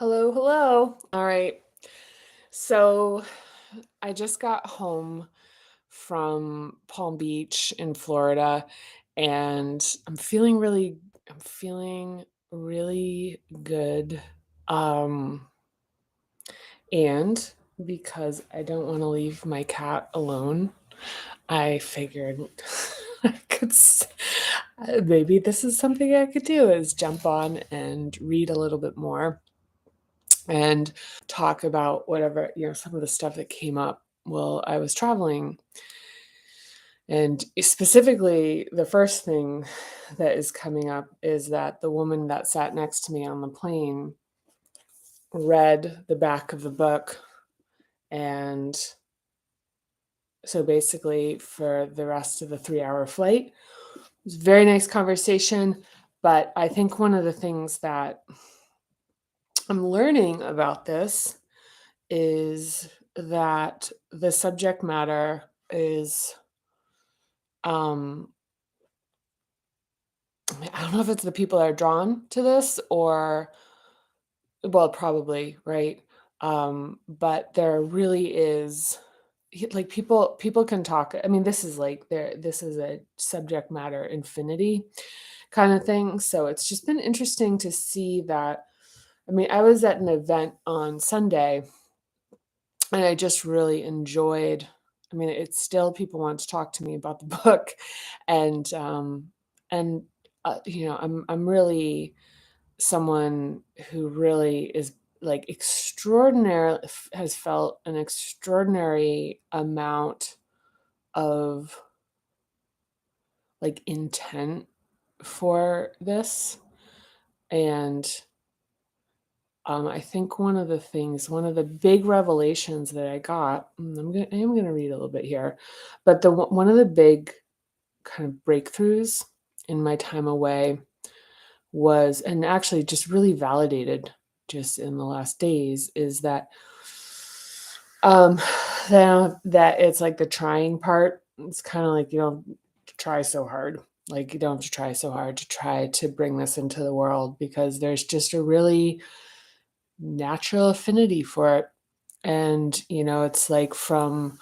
Hello, hello. All right. So I just got home from Palm Beach in Florida and I'm feeling really good. Um and because I don't want to leave my cat alone, I figured I could maybe this is something I could do is jump on and read a little bit more and talk about whatever, some of the stuff that came up while I was traveling. And specifically, the first thing that is coming up is that the woman that sat next to me on the plane read the back of the book. And so basically, for the rest of the 3-hour flight, it was a very nice conversation. But I think one of the things that I'm learning about this is that the subject matter is, um, I don't know if it's the people that are drawn to this or, well, probably, right? But there really is, like, people can talk. I mean, this is a subject matter infinity kind of thing. So it's just been interesting to see that. I mean, I was at an event on Sunday and I just really enjoyed. I mean, it's still people want to talk to me about the book, and, and, I'm really someone who really is, like, extraordinary has felt an extraordinary amount of, like, intent for this, and I think one of the big revelations that I got, I am gonna read a little bit here, but one of the big kind of breakthroughs in my time away was, and actually just really validated just in the last days, is that, um, that it's like the trying part. It's kind of like you don't have to try so hard. Like you don't have to try so hard to try to bring this into the world because there's just a really natural affinity for it. And, it's like from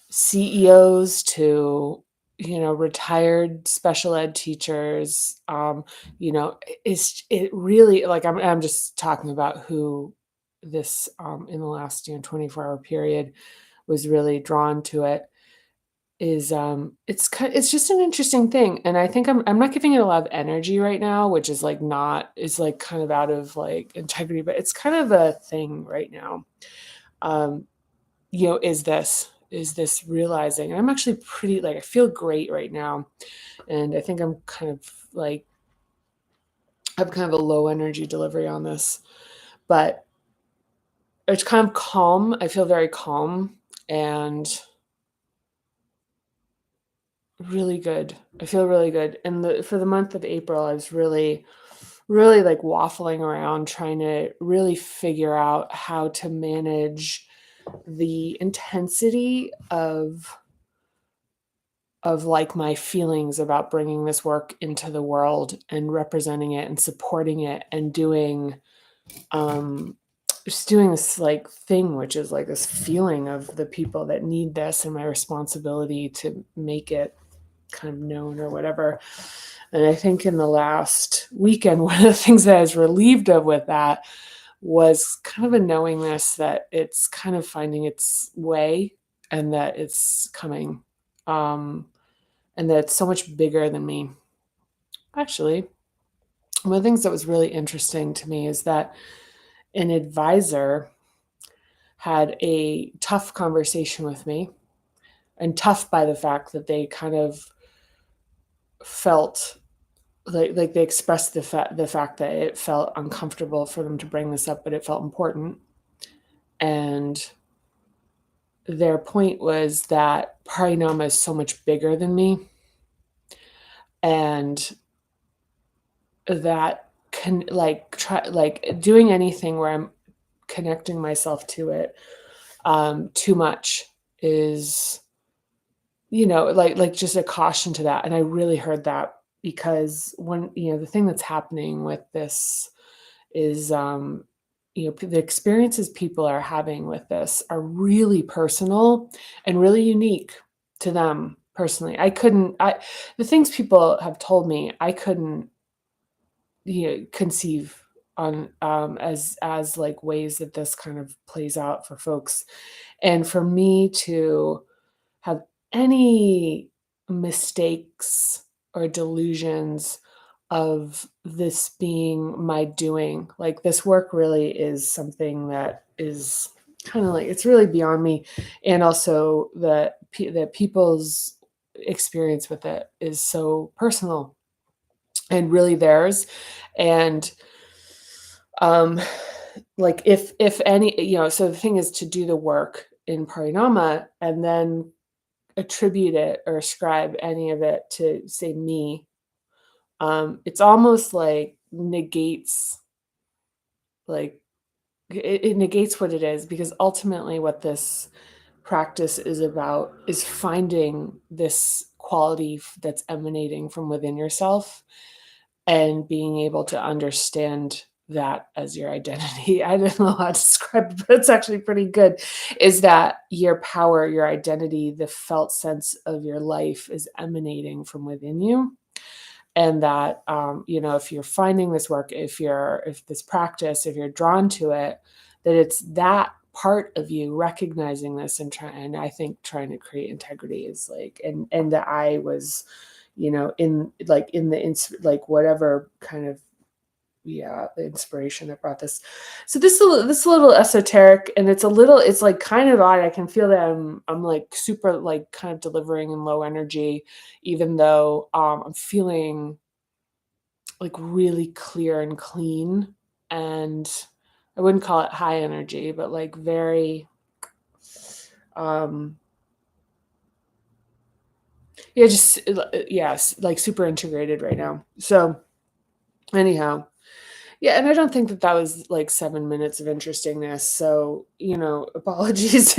CEOs to, retired special ed teachers. It really, like, I'm just talking about who this, in the last, 24-hour period was really drawn to it. Is it's just an interesting thing, and I think I'm not giving it a lot of energy right now, which is like not is like kind of out of like integrity, but it's kind of a thing right now. Um, is this realizing, and I'm actually pretty, like, I feel great right now, and I think I'm kind of like I have kind of a low energy delivery on this, but it's kind of calm. I feel very calm and really good. I feel really good. And for the month of April, I was really like waffling around trying to really figure out how to manage the intensity of like my feelings about bringing this work into the world and representing it and supporting it and doing um just doing this like thing, which is like this feeling of the people that need this and my responsibility to make it kind of known or whatever. And I think in the last weekend, one of the things that I was relieved of with that was kind of a knowingness that it's kind of finding its way and that it's coming. Um, and that it's so much bigger than me. Actually, one of the things that was really interesting to me is that an advisor had a tough conversation with me, and tough by the fact that they kind of felt like they expressed the fact that it felt uncomfortable for them to bring this up, but it felt important. And their point was that Parinama is so much bigger than me, and that can like try like doing anything where I'm connecting myself to it too much is, like just a caution to that. And I really heard that because when, the thing that's happening with this is, the experiences people are having with this are really personal and really unique to them personally. The things people have told me, I couldn't, conceive on, as like ways that this kind of plays out for folks. And for me to have any mistakes or delusions of this being my doing. Like, this work really is something that is kind of like, it's really beyond me. And also the people's experience with it is so personal and really theirs. And um like, if any, so the thing is to do the work in parinama and then attribute it or ascribe any of it to, say, me, it's almost like negates, like, it negates what it is, because ultimately what this practice is about is finding this quality that's emanating from within yourself and being able to understand that as your identity. I don't know how to describe it, but it's actually pretty good. Is that your power, your identity, the felt sense of your life is emanating from within you. And that, if you're finding this work, if this practice, if you're drawn to it, that it's that part of you recognizing this and I think trying to create integrity is like, and that I was, in like in the like whatever kind of, the inspiration that brought this. So this little esoteric, and it's like kind of odd. I can feel that I'm like super like kind of delivering in low energy, even though I'm feeling like really clear and clean, and I wouldn't call it high energy, but like very um just yes, like super integrated right now. So anyhow, yeah, and I don't think that was like 7 minutes of interestingness. So, apologies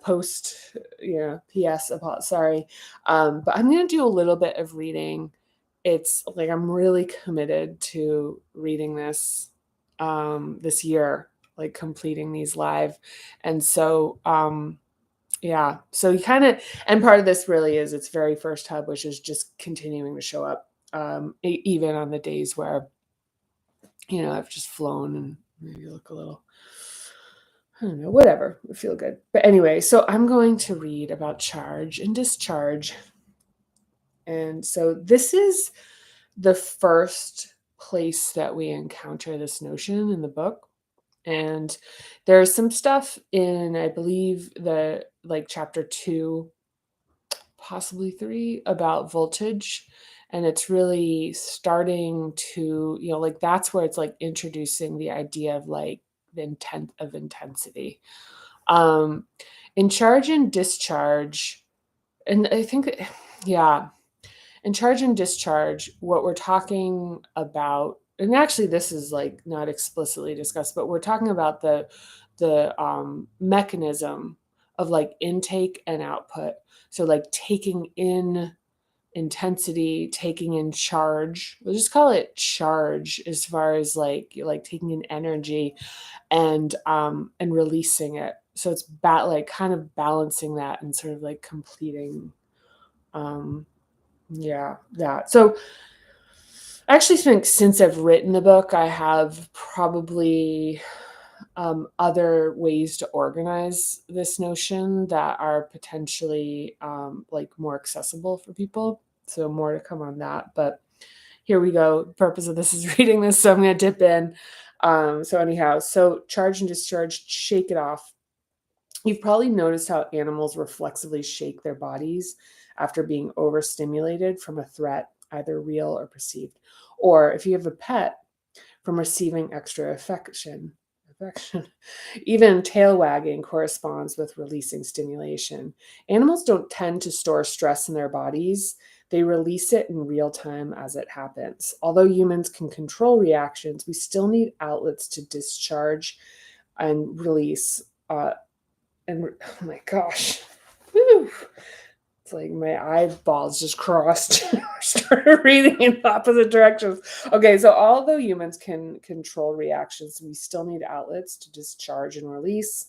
post, PS, sorry. But I'm going to do a little bit of reading. It's like I'm really committed to reading this this year, like completing these live. And so, yeah, so you kind of, and part of this really is its very first hub, which is just continuing to show up, even on the days where I've just flown and maybe look a little, I don't know, whatever, I feel good. But anyway, so I'm going to read about charge and discharge. And so this is the first place that we encounter this notion in the book. And there's some stuff in, I believe, the like chapter 2, possibly 3, about voltage. And it's really starting to, like that's where it's like introducing the idea of like the intent of intensity. Um, in charge and discharge, and I think, yeah, in charge and discharge, what we're talking about, and actually this is like not explicitly discussed, but we're talking about the mechanism of like intake and output. So like taking in intensity, taking in charge. We'll just call it charge, as far as like taking in energy and releasing it. So it's like kind of balancing that and sort of like completing um that. So I actually think since I've written the book, I have probably other ways to organize this notion that are potentially like more accessible for people. So more to come on that. But here we go. The purpose of this is reading this, so I'm going to dip in. So anyhow, so charge and discharge, shake it off. You've probably noticed how animals reflexively shake their bodies after being overstimulated from a threat, either real or perceived. Or if you have a pet, from receiving extra affection. Even tail wagging corresponds with releasing stimulation. Animals don't tend to store stress in their bodies. They release it in real time as it happens. Although humans can control reactions, we still need outlets to discharge and release. Oh my gosh. Whew. It's like my eyeballs just crossed, started reading in opposite directions. Okay, so although humans can control reactions, we still need outlets to discharge and release,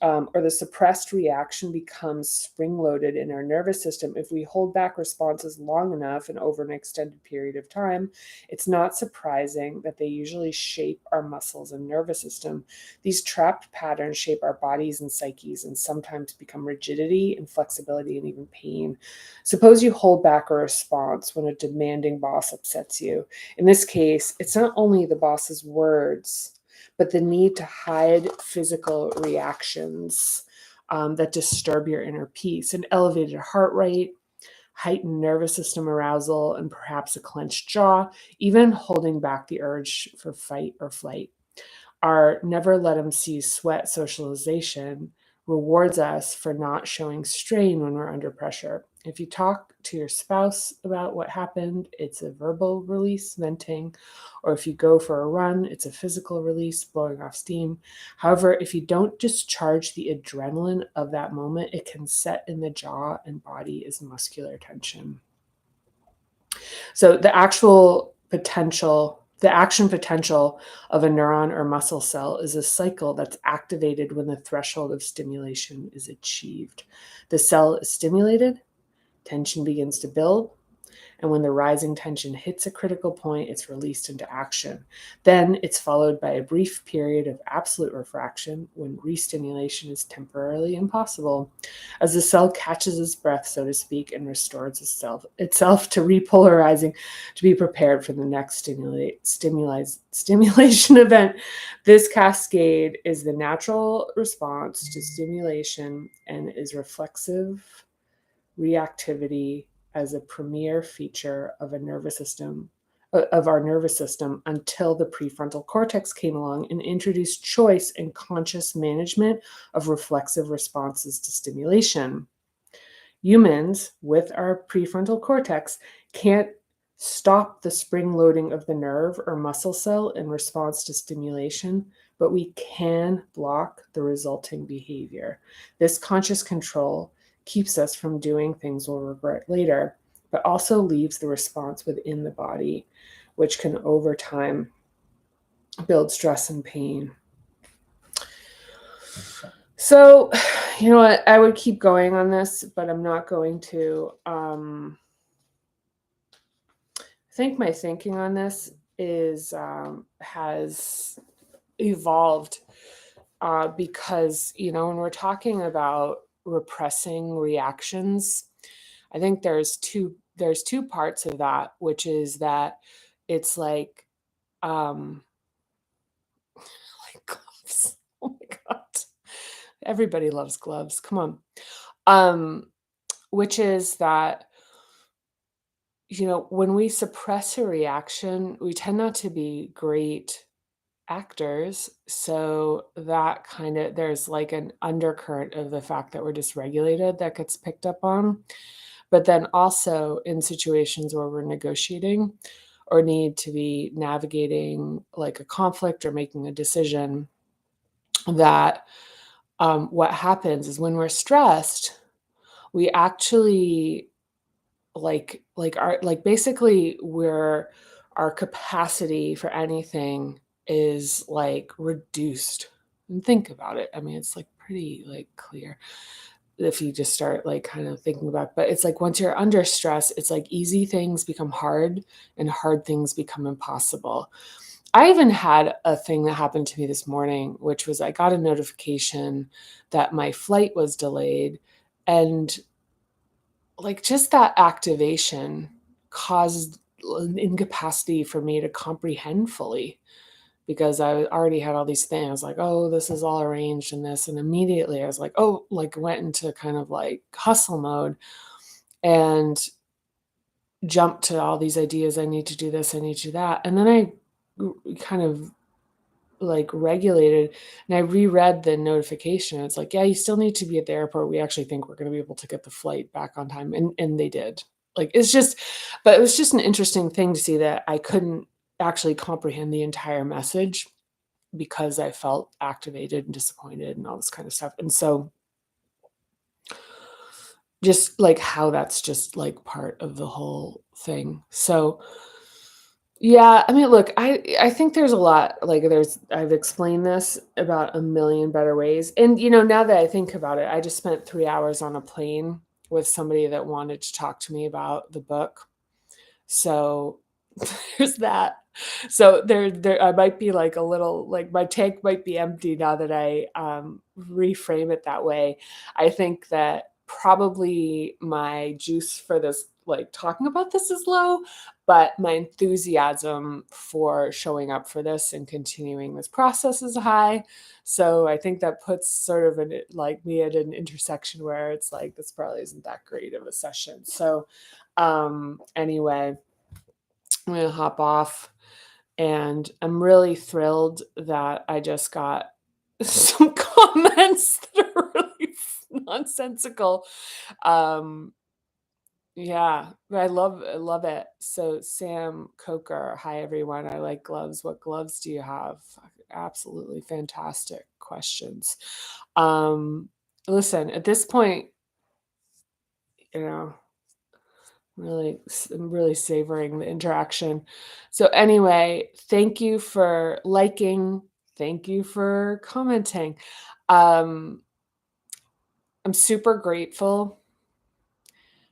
or the suppressed reaction becomes spring loaded in our nervous system. If we hold back responses long enough and over an extended period of time, it's not surprising that they usually shape our muscles and nervous system. These trapped patterns shape our bodies and psyches and sometimes become rigidity and flexibility and even pain. Suppose you hold back a response when a demanding boss upsets you. In this case, it's not only the boss's words, but the need to hide physical reactions that disturb your inner peace. An elevated heart rate, heightened nervous system arousal, and perhaps a clenched jaw, even holding back the urge for fight or flight. Our never let them see sweat socialization rewards us for not showing strain when we're under pressure. If you talk to your spouse about what happened, it's a verbal release, venting, or if you go for a run, it's a physical release, blowing off steam. However, if you don't discharge the adrenaline of that moment, it can set in the jaw and body as muscular tension. So the action potential of a neuron or muscle cell is a cycle that's activated when the threshold of stimulation is achieved. The cell is stimulated, tension begins to build, and when the rising tension hits a critical point, it's released into action. Then it's followed by a brief period of absolute refraction when restimulation is temporarily impossible. As the cell catches its breath, so to speak, and restores itself to repolarizing to be prepared for the next stimulation event. This cascade is the natural response to stimulation and is reflexive reactivity as a premier feature of our nervous system until the prefrontal cortex came along and introduced choice and conscious management of reflexive responses to stimulation. Humans with our prefrontal cortex can't stop the spring loading of the nerve or muscle cell in response to stimulation, but we can block the resulting behavior. This conscious control keeps us from doing things we'll regret later, but also leaves the response within the body, which can over time build stress and pain. So, you know what? I would keep going on this, but I'm not going to. I think my thinking on this has evolved because when we're talking about repressing reactions, I think there's two parts of that, which is that it's like like gloves. Oh my god, everybody loves gloves. Come on, which is that when we suppress a reaction, we tend not to be great actors. So that there's like an undercurrent of the fact that we're dysregulated that gets picked up on. But then also in situations where we're negotiating or need to be navigating like a conflict or making a decision, that what happens is when we're stressed, we actually basically where our capacity for anything is like reduced. And think about it. I mean, it's like pretty like clear if you just start like kind of thinking about it. But it's like once you're under stress, it's like easy things become hard and hard things become impossible. I even had a thing that happened to me this morning, which was I got a notification that my flight was delayed, and like just that activation caused an incapacity for me to comprehend fully, because I already had all these things. I was like, oh, this is all arranged and this. And immediately I was like, oh, like went into kind of like hustle mode and jumped to all these ideas. I need to do this, I need to do that. And then I kind of like regulated and I reread the notification. It's like, yeah, you still need to be at the airport. We actually think we're going to be able to get the flight back on time. And they did. Like, but it was just an interesting thing to see that I couldn't actually comprehend the entire message because I felt activated and disappointed and all this kind of stuff. And so just like how that's just like part of the whole thing. So yeah, I mean, look, I think there's a lot, like, I've explained this about a million better ways, and, now that I think about it, I just spent 3 hours on a plane with somebody that wanted to talk to me about the book. So, there's that. So, there I might be, like, a little like, my tank might be empty now that I, reframe it that way. I think that probably my juice for this, like, talking about this is low, but my enthusiasm for showing up for this and continuing this process is high. So, I think that puts sort of like, me at an intersection where it's like, this probably isn't that great of a session. So, anyway, I'm gonna hop off, and I'm really thrilled that I just got some comments that are really nonsensical. Um, yeah, I love it. So Sam Coker, hi everyone. I like gloves. What gloves do you have? Absolutely fantastic questions. Um, Listen, at this point, you know, I'm really savoring the interaction. So anyway, thank you for liking, thank you for commenting. Um, I'm super grateful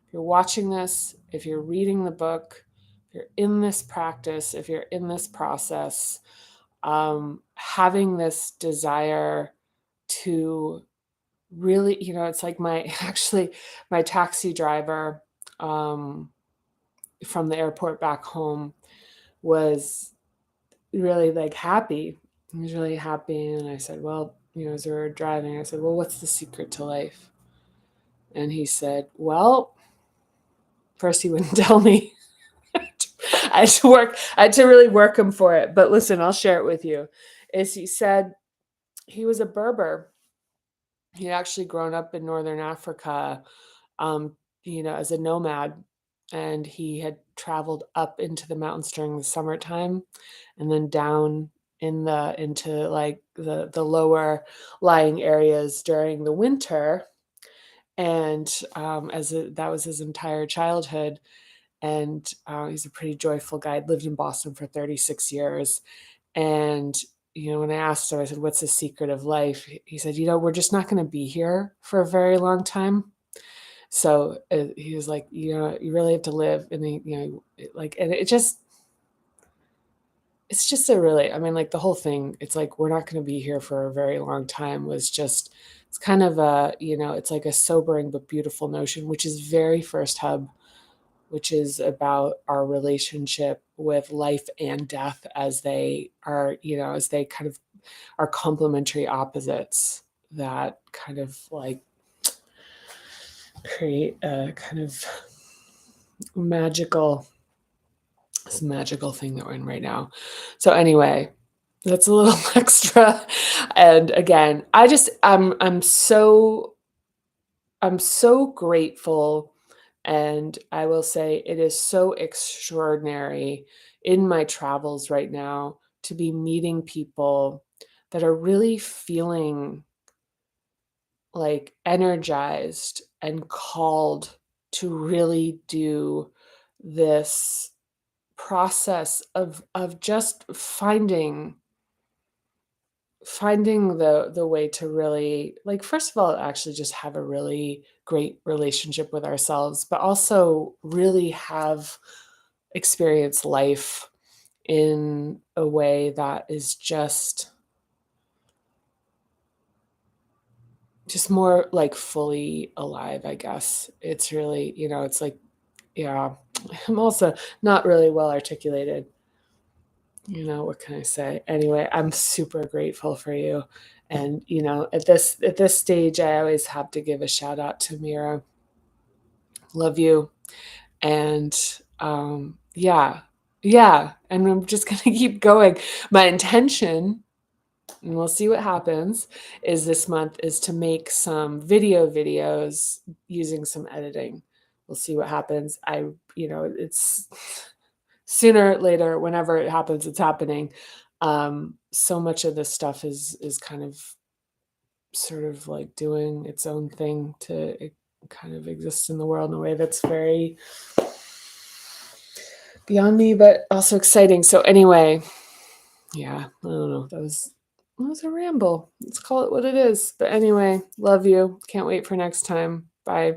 if you're watching this, if you're reading the book, if you're in this practice, if you're in this process, having this desire to really, it's like my actually my taxi driver, um, from the airport back home was really, like, happy. He was really happy, and I said, "Well," as we were driving, I said, "Well, what's the secret to life?" And he said, "Well," first he wouldn't tell me. I had to really work him for it, but listen, I'll share it with you. Is he said he was a Berber. He'd actually grown up in Northern Africa, um, as a nomad, and he had traveled up into the mountains during the summertime and then down into, like, the lower lying areas during the winter, and, that was his entire childhood, and, he's a pretty joyful guy. I'd lived in Boston for 36 years, and, when I asked him, I said, "What's the secret of life?" He said, "We're just not gonna be here for a very long time." So, he was like, "You really have to live," and he, like, and it's just a really, I mean, like, the whole thing, it's like, we're not gonna be here for a very long time was just, it's kind of a, it's like a sobering but beautiful notion, which is very First Hub, which is about our relationship with life and death as they are, as they kind of are complementary opposites that kind of, like, create a kind of magical this magical thing that we're in right now. So anyway, that's a little extra. And again, I'm so grateful, and I will say it is so extraordinary in my travels right now to be meeting people that are really feeling, like, energized and called to really do this process of just finding the way to really, like, first of all, actually just have a really great relationship with ourselves, but also really have experienced life in a way that is just more, like, fully alive, I guess. It's really, it's like, yeah, I'm also not really well articulated. What can I say? Anyway, I'm super grateful for you. And, at this stage, I always have to give a shout out to Mira. Love you. And yeah, yeah. And I'm just gonna keep going. My intention, and we'll see what happens, is this month is to make some videos using some editing. We'll see what happens. It's sooner, later, whenever it happens, it's happening. So much of this stuff is kind of sort of like doing its own thing to kind of exist in the world in a way that's very beyond me, but also exciting. So anyway, yeah, I don't know. That was a ramble. Let's call it what it is. But anyway, love you. Can't wait for next time. Bye.